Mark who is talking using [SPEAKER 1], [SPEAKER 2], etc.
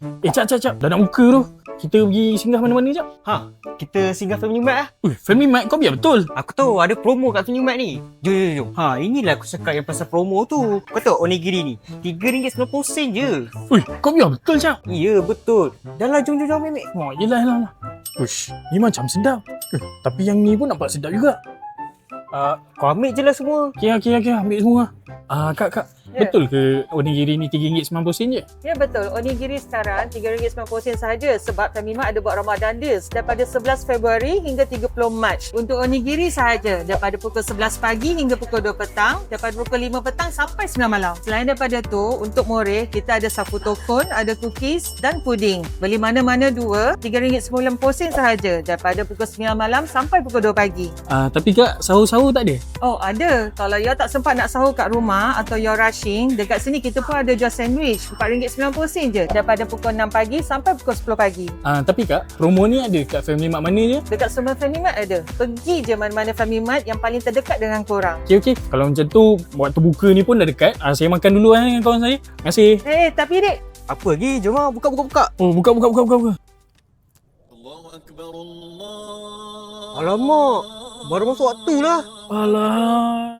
[SPEAKER 1] Cap. Dah nak buka tu. Kita pergi singgah mana-mana jap.
[SPEAKER 2] Kita singgah Family Mart lah.
[SPEAKER 1] Family Mart kau biar betul.
[SPEAKER 2] Aku tahu ada promo kat Family Mart ni. Jom. Inilah aku cakap yang pasal promo tu. Kau tahu onigiri ni RM3.90 je.
[SPEAKER 1] Kau biar betul Cap.
[SPEAKER 2] Ya, betul. Dah lah, jom ambil.
[SPEAKER 1] Yelah. Ni macam sedap. Tapi yang ni pun nampak sedap juga.
[SPEAKER 2] Kau ambil je lah semua.
[SPEAKER 1] Okey, ambil semua. Kak,
[SPEAKER 3] Ya.
[SPEAKER 1] betul ke onigiri ni RM3.90 je?
[SPEAKER 3] Ya betul, onigiri sekarang RM3.90 sahaja sebab Family Mart ada buat Ramadan deals daripada 11 Februari hingga 30 Mac. Untuk onigiri sahaja daripada pukul 11 pagi hingga pukul 2 petang, daripada pukul 5 petang sampai 9 malam. Selain daripada tu, untuk moreh kita ada sapu tokon, ada cookies dan puding. Beli mana-mana dua, RM3.90 sahaja daripada pukul 9 malam sampai pukul 2 pagi.
[SPEAKER 1] Tapi Kak, sahur-sahur tak ada?
[SPEAKER 3] Oh ada, kalau you tak sempat nak sahur kat rumah atau you rushing, dekat sini kita pun ada jual sandwich RM4.90 je daripada pukul 6 pagi sampai pukul 10 pagi.
[SPEAKER 1] Tapi Kak, promo ni ada kat Family Mart mana je?
[SPEAKER 3] Dekat semua Family Mart ada. Pergi je mana-mana Family Mart yang paling terdekat dengan korang.
[SPEAKER 1] Okey. Kalau macam tu, waktu buka ni pun dah dekat. Saya makan dulu dengan kawan saya. Terima kasih.
[SPEAKER 3] Tapi Dek,
[SPEAKER 2] Apa lagi? Jom lah, buka.
[SPEAKER 1] Oh, buka.
[SPEAKER 2] Alamak, baru masuk waktu lah.
[SPEAKER 1] Alah.